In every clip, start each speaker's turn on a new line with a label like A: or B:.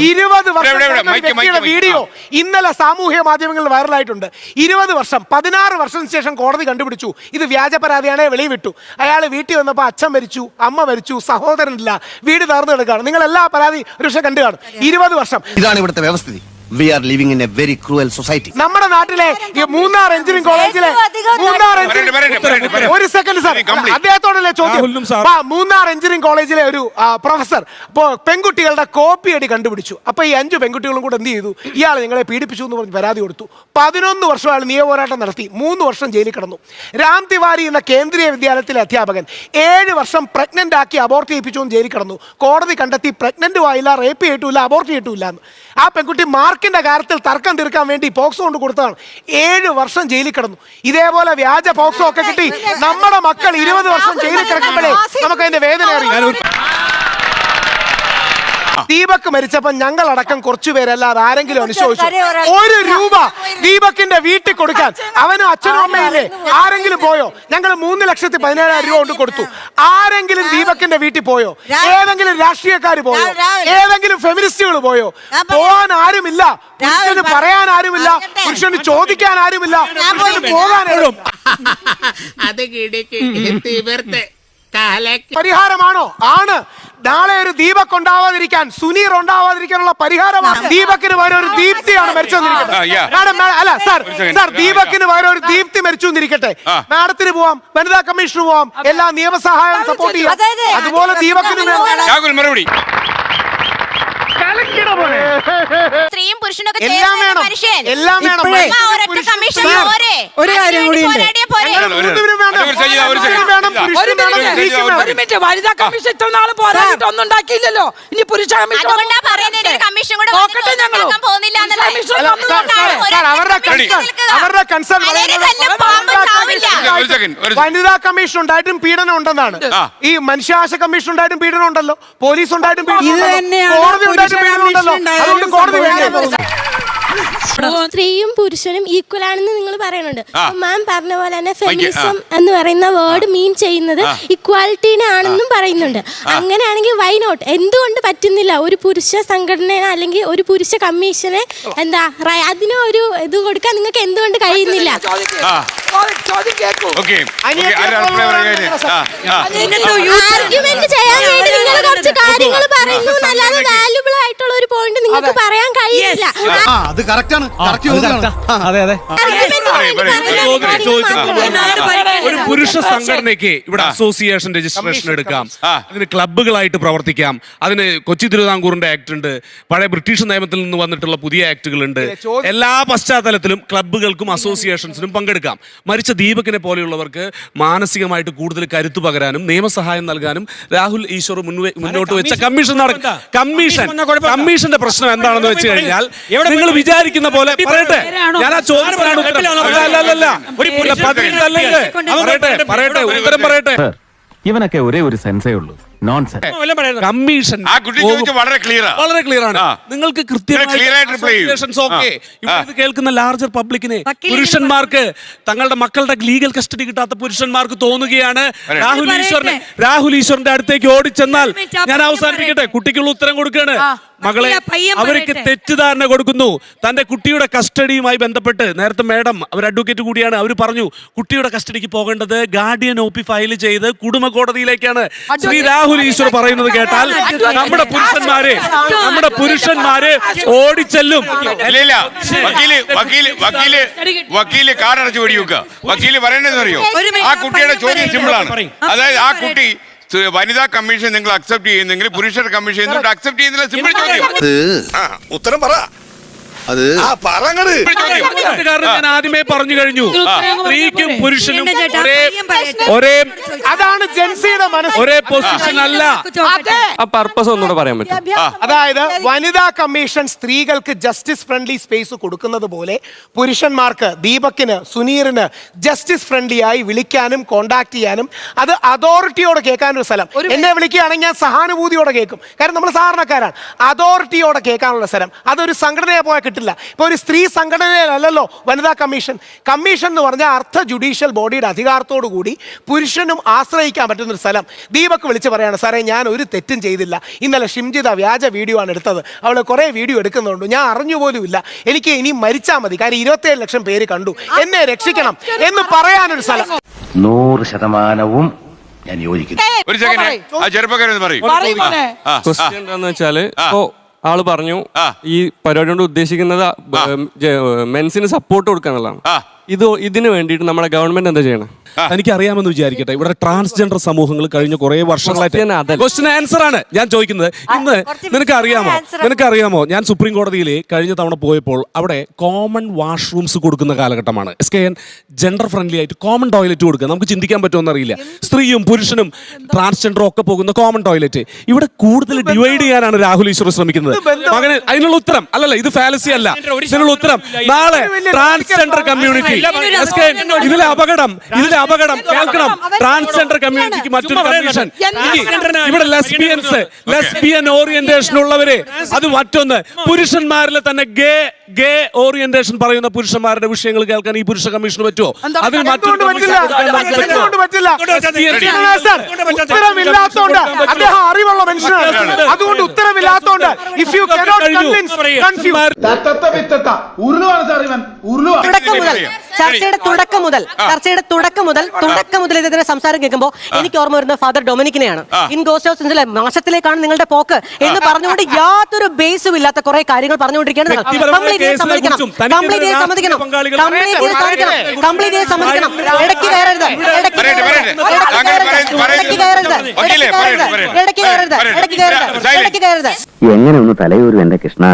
A: 20 വർഷം വീഡിയോ ഇന്നലെ സാമൂഹ്യ മാധ്യമങ്ങളിൽ വൈറലായിട്ടുണ്ട്. 20 വർഷം 16 വർഷത്തിന് ശേഷം കോടതി കണ്ടുപിടിച്ചു ഇത് വ്യാജ പരാതിയാണെ വെളിവിട്ടു. അയാൾ വീട്ടിൽ വന്നപ്പോൾ അച്ഛൻ മരിച്ചു, അമ്മ മരിച്ചു, സഹോദരനില്ല, വീട് തകർന്നു കിടക്കുകയാണ്. നിങ്ങൾ എല്ലാ പരാതി ഒരു പക്ഷേ കണ്ടു കാണും. 20 വർഷം.
B: ഇതാണ് ഇവിടുത്തെ വ്യവസ്ഥിതി. We are living in a very cruel society.
A: നമ്മുടെ നാട്ടിലെ ഈ മൂന്നാർ എഞ്ചിനീയറിംഗ് കോളേജിലെ ഒരു സെക്കൻഡ് സാർ, അദ്ദേഹത്തോടല്ലേ ചോദ്യം. മൂന്നാർ എഞ്ചിനീയറിംഗ് കോളേജിലെ ഒരു പ്രൊഫസർ പെൺകുട്ടികളുടെ കോപ്പി അടി കണ്ടുപിടിച്ചു. അപ്പൊ ഈ 5 പെൺകുട്ടികളും കൂടെ എന്ത് ചെയ്തു? ഇയാൾ നിങ്ങളെ പീഡിപ്പിച്ചു എന്ന് പറഞ്ഞ് പരാതി കൊടുത്തു. 11 വർഷം അയാൾ നിയമപോരാട്ടം നടത്തി. 3 വർഷം ജയിലിൽ കിടന്നു. രാം തിവാരി എന്ന കേന്ദ്രീയ വിദ്യാലയത്തിലെ അധ്യാപകൻ 7 വർഷം പ്രഗ്നന്റ് ആക്കി അബോർട്ട് ചെയ്യിപ്പിച്ചു എന്ന് ജയിലിൽ കിടന്നു. കോടതി കണ്ടെത്തി പ്രഗ്നന്റും ആയില്ല, റേപ്പ് ചെയ്തിട്ടില്ല, അബോർട്ട് ചെയ്തിട്ടില്ല എന്ന്. ആ പെൺകുട്ടി മാർക്കിന്റെ കാര്യത്തിൽ തർക്കം തീർക്കാൻ വേണ്ടി പോക്സോ കൊണ്ട് കൊടുത്തതാണ്. 7 വർഷം ജയിലിൽ കിടന്നു. ഇതേപോലെ വ്യാജ പോക്സോ ഒക്കെ കിട്ടി നമ്മുടെ മക്കൾ 20 വർഷം ജയിലിൽ കിടക്കുമ്പോഴേ നമുക്ക് അതിന്റെ വേദന അറിയാം. ദീപക് മരിച്ചപ്പോൾ ഞങ്ങളടക്കം കുറച്ചുപേരല്ലാതെ ആരെങ്കിലും അനുശോചിച്ചു? 1 രൂപ ദീപകിന്റെ വീട്ടിൽ കൊടുക്കാൻ അവനും അച്ഛനും അമ്മയില്ലേ ആരെങ്കിലും പോയോ? ഞങ്ങൾ 3,17,000 രൂപ കൊണ്ട് കൊടുത്തു. ആരെങ്കിലും ദീപകിന്റെ വീട്ടിൽ പോയോ? ഏതെങ്കിലും രാഷ്ട്രീയക്കാർ പോയോ? ഏതെങ്കിലും ഫെമിനിസ്റ്റുകൾ പോയോ? പോകാൻ ആരുമില്ല. പുരുഷന് പറയാൻ ആരുമില്ല, പുരുഷന് ചോദിക്കാൻ ആരുമില്ല, പുരുഷന് പോകാനും. പരിഹാരമാണോ? ആണ്. നാളെ ഒരു ദീപക് ഉണ്ടാവാതിരിക്കാൻ, സുനീർ ഉണ്ടാവാതിരിക്കാനുള്ള പരിഹാരമാണ്. ദീപകിന് പകരം ഒരു ദീപ്തിയാണ് മരിച്ചെന്നിരിക്കട്ടെ. അല്ല സാർ, ദീപകിന് പകരം ഒരു ദീപ്തി മരിച്ചു എന്നിരിക്കട്ടെ. മാഡത്തിന് പോവാം, വനിതാ കമ്മീഷന് പോവാം, എല്ലാ നിയമസഹായം സപ്പോർട്ട് ചെയ്യാം. അതുപോലെ ദീപകിന് മറുപടി
C: സ്ത്രീയും പുരുഷനൊക്കെ
A: എല്ലാം വേണം.
D: ഒരു കാര്യം കൂടിയുണ്ട്. വനിതാ കമ്മീഷൻ ഇത്ര നാളും പോരാട്ടൊന്നും ഉണ്ടാക്കിയില്ലല്ലോ. ഇനി പുരുഷ കമ്മീഷൻ
A: വനിതാ കമ്മീഷൻ ഉണ്ടായിട്ടും പീഡനം ഉണ്ടെന്നാണ്. ഈ മനുഷ്യാവകാശ കമ്മീഷൻ ഉണ്ടായിട്ടും പീഡനം ഉണ്ടല്ലോ, പോലീസ് ഉണ്ടായിട്ടും പീഡനം ഉണ്ടല്ലോ, കോടതി ഉണ്ടായിട്ടും പീഡനം ഉണ്ടല്ലോ. അതുകൊണ്ട് കോടതി
E: സ്ത്രീയും പുരുഷനും ഈക്വൽ ആണെന്ന് നിങ്ങൾ പറയുന്നുണ്ട്. മാം പറഞ്ഞ പോലെ തന്നെ ഫെമിനിസം എന്ന് പറയുന്ന വേർഡ് മീൻ ചെയ്യുന്നത് ഇക്വാലിറ്റീനെ ആണെന്നും പറയുന്നുണ്ട്. അങ്ങനെയാണെങ്കിൽ വൈ നോട്ട്? എന്തുകൊണ്ട് പറ്റുന്നില്ല ഒരു പുരുഷ സംഘടന അല്ലെങ്കിൽ ഒരു പുരുഷ കമ്മീഷനെ അതിന് ഒരു ഇത് കൊടുക്കാൻ നിങ്ങൾക്ക് എന്തുകൊണ്ട് കഴിയുന്നില്ല? ആർഗ്യുമെന്റ് ചെയ്യാൻ വേണ്ടി നിങ്ങൾ കുറച്ച് കാര്യങ്ങൾ പറയുന്നു എന്നല്ലാതെ വാല്യുബിൾ ആയിട്ടുള്ള ഒരു പോയിന്റ് നിങ്ങൾക്ക് പറയാൻ കഴിയില്ല.
F: ഒരു പുരുഷ സംഘടനയ്ക്ക് ഇവിടെ അസോസിയേഷൻ രജിസ്ട്രേഷൻ എടുക്കാം, അതിന് ക്ലബ്ബുകളായിട്ട് പ്രവർത്തിക്കാം, അതിന് കൊച്ചി തിരുവിതാംകൂറിന്റെ ആക്ട് ഉണ്ട്, പഴയ ബ്രിട്ടീഷ് നിയമത്തിൽ നിന്ന് വന്നിട്ടുള്ള പുതിയ ആക്ടുകൾ ഉണ്ട്. എല്ലാ പശ്ചാത്തലത്തിലും ക്ലബ്ബുകൾക്കും അസോസിയേഷൻസിനും പങ്കെടുക്കാം. മരിച്ച ദീപകിനെ പോലെയുള്ളവർക്ക് മാനസികമായിട്ട് കൂടുതൽ കരുത്തു പകരാനും നിയമസഹായം നൽകാനും രാഹുൽ ഈശ്വർ മുന്നോട്ട് വെച്ച കമ്മീഷൻ കമ്മീഷന്റെ പ്രശ്നം എന്താണെന്ന് വെച്ച് കഴിഞ്ഞാൽ നിങ്ങൾ വിചാരിക്കുന്ന പോലെ പറയട്ടെ, ഞാൻ ആ ചോദ്യത്തിനാണ് ഉത്തരം പറയട്ടെ.
G: ഇവനൊക്കെ ഒരേ ഒരു സെൻസേ ഉള്ളൂ,
F: കമ്മീഷൻ
H: വളരെ
F: ക്ലിയർ ആണ്. നിങ്ങൾക്ക് ഇത് കേൾക്കുന്ന ലാർജർ പബ്ലിക്കിനെ, പുരുഷന്മാർക്ക് തങ്ങളുടെ മക്കളുടെ ലീഗൽ കസ്റ്റഡി കിട്ടാത്ത പുരുഷന്മാർക്ക് തോന്നുകയാണ് രാഹുൽ ഈശ്വറിന്റെ അടുത്തേക്ക് ഓടിച്ചെന്നാൽ, ഞാൻ അവസാനിപ്പിക്കട്ടെ, കുട്ടിക്കുള്ള ഉത്തരം കൊടുക്കുകയാണ്. മകളെ, അവർക്ക് തെറ്റിദ്ധാരണ കൊടുക്കുന്നു. തന്റെ കുട്ടിയുടെ കസ്റ്റഡിയുമായി ബന്ധപ്പെട്ട് നേരത്തെ മാഡം അവർ അഡ്വക്കേറ്റ് കൂടിയാണ്, അവർ പറഞ്ഞു കുട്ടിയുടെ കസ്റ്റഡിക്ക് പോകേണ്ടത് ഗാർഡിയൻ ഒ പി ഫയൽ ചെയ്ത് കുടുംബ കോടതിയിലേക്കാണ്. ശ്രീ രാഹുൽ ഈശ്വർ പറയുന്നത് കേട്ടാൽ നമ്മുടെ പുരുഷന്മാര് ഓടിച്ചെല്ലും.
H: വക്കീല് കാറടച്ചു വെടിവെക്കുക. വക്കീല് പറയേണ്ടതെന്ന് അറിയോ? ആ കുട്ടിയുടെ ചോദ്യം സിമ്പിളാണ്. അതായത് ആ കുട്ടി വനിതാ കമ്മീഷൻ നിങ്ങൾ അക്സെപ്റ്റ് ചെയ്യുന്നെങ്കിൽ പുരുഷ കമ്മീഷൻ എന്തുകൊണ്ട് അക്സെപ്റ്റ് ചെയ്യുന്നില്ല? സിമ്പിൾ ചോദ്യം. ഉത്തരം പറ.
F: ഞാൻ ആദ്യമേ പറഞ്ഞു കഴിഞ്ഞു, സ്ത്രീക്കും പുരുഷനും
A: അതാണ് ജെൻസിയുടെ മനസ്സ്,
F: ഒരേ പൊസിഷൻ അല്ല.
G: ആ പർപ്പസ് ഒന്നുകൂടെ പറയാൻ പറ്റും?
A: അതായത് വനിതാ കമ്മീഷൻ സ്ത്രീകൾക്ക് ജസ്റ്റിസ് ഫ്രണ്ട്ലി സ്പേസ് കൊടുക്കുന്നത് പോലെ പുരുഷന്മാർക്ക്, ദീപകിന്, സുനീറിന് ജസ്റ്റിസ് ഫ്രണ്ട്ലി ആയി വിളിക്കാനും കോണ്ടാക്ട് ചെയ്യാനും, അത് അതോറിറ്റിയോടെ കേൾക്കാനൊരു സ്ഥലം. എന്നെ വിളിക്കുകയാണെങ്കിൽ ഞാൻ സഹാനുഭൂതിയോടെ കേൾക്കും, കാരണം നമ്മൾ സാധാരണക്കാരാണ്. അതോറിറ്റിയോടെ കേൾക്കാനുള്ള സ്ഥലം അതൊരു സംഘടനയെ പോയാൽ കിട്ടില്ല. പറഞ്ഞിട്ടില്ല. ഇപ്പൊ ഒരു സ്ത്രീ സംഘടനയിലല്ലോ വനിതാ കമ്മീഷൻ. കമ്മീഷൻ എന്ന് പറഞ്ഞാൽ അർദ്ധ ജുഡീഷ്യൽ ബോഡിയുടെ അധികാരത്തോടു കൂടി പുരുഷനും ആശ്രയിക്കാൻ പറ്റുന്ന ഒരു സ്ഥലം. ദീപക് വിളിച്ച് പറയാണ്, സാറേ ഞാൻ ഒരു തെറ്റും ചെയ്തില്ല, ഇന്നലെ ഷിംജിത വ്യാജ വീഡിയോ ആണ് എടുത്തത്, അവൾ കുറെ വീഡിയോ എടുക്കുന്നുണ്ട്, ഞാൻ അറിഞ്ഞുപോലുമില്ല, എനിക്ക് ഇനി മരിച്ചാൽ മതി, കാര്യം 27 ലക്ഷം പേര് കണ്ടു, എന്നെ രക്ഷിക്കണം എന്ന് പറയാനൊരു സ്ഥലം.
B: 100% ഞാൻ യോജിക്കുന്നു.
H: ഒരു സെക്കൻഡ്, ആ ചെറുപ്പക്കാരെന്ന് പറയും.
G: ക്വസ്റ്റ്യൻ എന്താന്ന് വെച്ചാല് ഇപ്പോ ആള് പറഞ്ഞു ഈ പരിപാടി കൊണ്ട് ഉദ്ദേശിക്കുന്നത് മെൻസിന് സപ്പോർട്ട് കൊടുക്കുക എന്നുള്ളതാണ്. ഇതിന് വേണ്ടിയിട്ട് നമ്മുടെ ഗവൺമെന്റ് എന്താ ചെയ്യണം?
F: എനിക്കറിയാമെന്ന് വിചാരിക്കട്ടെ, ഇവിടെ ട്രാൻസ്ജെൻഡർ സമൂഹങ്ങൾ കഴിഞ്ഞ കുറെ വർഷങ്ങളായിട്ട് ക്വസ്റ്റ്യൻ ആൻസർ ആണ് ഞാൻ ചോദിക്കുന്നത്. ഇന്ന് നിനക്കറിയാമോ ഞാൻ സുപ്രീം കോടതിയിൽ കഴിഞ്ഞ തവണ പോയപ്പോൾ അവിടെ കോമൺ വാഷ്റൂംസ് കൊടുക്കുന്ന കാലഘട്ടമാണ്. SKN ജെൻഡർ ഫ്രണ്ട്ലി ആയിട്ട് കോമൺ ടോയ്ലറ്റ് കൊടുക്കുക. നമുക്ക് ചിന്തിക്കാൻ പറ്റുമെന്ന് അറിയില്ല. സ്ത്രീയും പുരുഷനും ട്രാൻസ്ജെൻഡറും ഒക്കെ പോകുന്ന കോമൺ ടോയ്ലറ്റ് ഇവിടെ കൂടുതൽ ഡിവൈഡ് ചെയ്യാനാണ് രാഹുൽ ഈശ്വർ ശ്രമിക്കുന്നത്. മകനെ അതിനുള്ള ഉത്തരം അല്ലല്ല, ഇത് ഫാലസി അല്ല. ഇതിനുള്ള ഉത്തരം നാളെ ട്രാൻസ്ജെൻഡർ കമ്മ്യൂണിറ്റി ഇതിലെ അപകടം കേൾക്കണം. ട്രാൻസ്ജെൻഡർ കമ്മ്യൂണിറ്റിക്ക് മറ്റൊരു കമ്മീഷൻ. ഇവിടെ ലെസ്ബിയൻ ഓറിയന്റേഷൻ ഉള്ളവര്, അത് മറ്റൊന്ന് പുരുഷന്മാരിലെ തന്നെ ഗേ ഓറിയന്റേഷൻ പറയുന്ന പുരുഷന്മാരുടെ വിഷയങ്ങൾ കേൾക്കാൻ ഈ പുരുഷ കമ്മീഷന് പറ്റുമോ? അതിൽ മറ്റൊരു
A: ഉത്തരവില്ലാത്തോണ്ട് അദ്ദേഹം അറിവുള്ള മനുഷ്യനാണ്, അതുകൊണ്ട് ഉത്തരവില്ലാത്തോണ്ട് if you cannot convince, confuse.
I: ചർച്ചയുടെ തുടക്കം മുതൽ ഇതിന്റെ സംസാരം കേൾക്കുമ്പോൾ എനിക്ക് ഓർമ്മ വരുന്നത് ഫാദർ ഡൊമിനിക്കിനെയാണ്. ഇൻ ഗോസ്റ്റ് ഹൗസ് നാശത്തിലേക്കാണ് നിങ്ങളുടെ പോക്ക് എന്ന് പറഞ്ഞുകൊണ്ട് യാതൊരു ബേസും ഇല്ലാത്ത കുറെ കാര്യങ്ങൾ പറഞ്ഞുകൊണ്ടിരിക്കുകയാണ്. ഇടയ്ക്ക് കയറരുത്.
B: എങ്ങനെ ഒന്ന് തലയൂരും എന്റെ കൃഷ്ണ?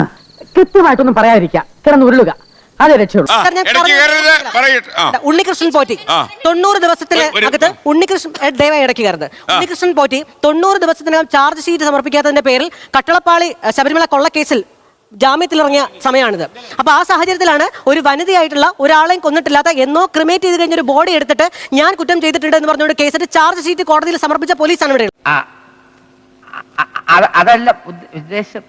I: കൃത്യമായിട്ടൊന്നും പറയാതിരിക്കാം, കിടന്ന് ഉരുളുക, അതേ രക്ഷയുള്ളൂ. ഉണ്ണികൃഷ്ണൻ പോറ്റി 90 ദിവസത്തിനകത്ത് ദയവായി ഇടയ്ക്ക് കയറുന്നത്. ഉണ്ണികൃഷ്ണൻ പോറ്റി 90 ദിവസത്തിനകം ചാർജ് ഷീറ്റ് സമർപ്പിക്കാത്തതിന്റെ പേരിൽ കട്ടളപ്പാളി ശബരിമല കൊള്ളക്കേസിൽ ജാമ്യത്തിലിറങ്ങിയ സമയമാണിത്. അപ്പൊ ആ സാഹചര്യത്തിലാണ് ഒരു വനിതയായിട്ടുള്ള ഒരാളെയും കൊന്നിട്ടില്ലാത്ത എന്നോ ക്രിമേറ്റ് ചെയ്ത് കഴിഞ്ഞ ഒരു ബോഡി എടുത്തിട്ട് ഞാൻ കുറ്റം ചെയ്തിട്ടുണ്ട് എന്ന് പറഞ്ഞുകൊണ്ട് കേസിന്റെ ചാർജ് ഷീറ്റ് കോടതിയിൽ സമർപ്പിച്ച പോലീസാണ് ഇവിടെ.
J: അതല്ല ഉദ്ദേശം.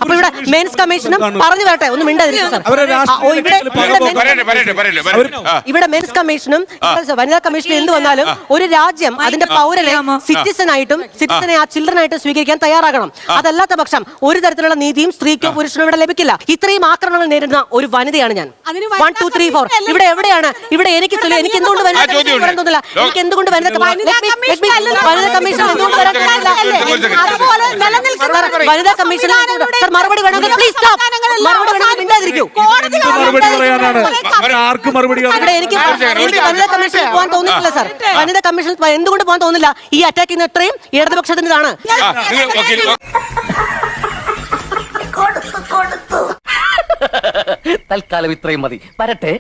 I: അപ്പൊ ഇവിടെ മെൻസ് കമ്മീഷനും പറഞ്ഞു വരട്ടെ, ഒന്ന് മിണ്ടാതിരിക്കും. ഇവിടെ മെൻസ് കമ്മീഷനും വനിതാ കമ്മീഷനും എന്ത് വന്നാലും ഒരു രാജ്യം അതിന്റെ പൗരനെ സിറ്റിസനെ ആ ചിൽഡ്രനായിട്ട് സ്വീകരിക്കാൻ തയ്യാറാകണം. അതല്ലാത്ത പക്ഷം ഒരു തരത്തിലുള്ള നീതിയും സ്ത്രീക്കോ പുരുഷനോ ഇവിടെ ലഭിക്കില്ല. ഇത്രയും ആക്രമണങ്ങൾ നേരിടുന്ന ഒരു വനിതയാണ് ഞാൻ. 1 2 3 4 ഇവിടെ എവിടെയാണ്? ഇവിടെ എനിക്ക് എന്തുകൊണ്ട് വനിതാ കമ്മീഷൻ വരാൻ തോന്നില്ല? എനിക്ക് എന്തുകൊണ്ട് വനിതാ കമ്മീഷൻ എന്തുകൊണ്ട് വരാൻ തോന്നില്ല? വനിതാ കമ്മീഷൻ മറുപടി വേണമെങ്കിൽ പ്ലീസ് സ്റ്റോപ്പ്. മറുപടി വേണമെങ്കിൽ മിണ്ടാതിരിക്കൂ. ഇവിടെ എനിക്ക് വനിതാ കമ്മീഷനിൽ പോകാൻ തോന്നിയിട്ടില്ല സാർ. വനിതാ കമ്മീഷനിൽ എന്തുകൊണ്ട് പോകാൻ തോന്നില്ല? ഈ അറ്റാക്ക് ചെയ്യുന്ന എത്രയും ഇടതുപക്ഷത്തിൻ്റെതാണ്.
J: തൽക്കാലം ഇത്രയും മതി. വരട്ടെ.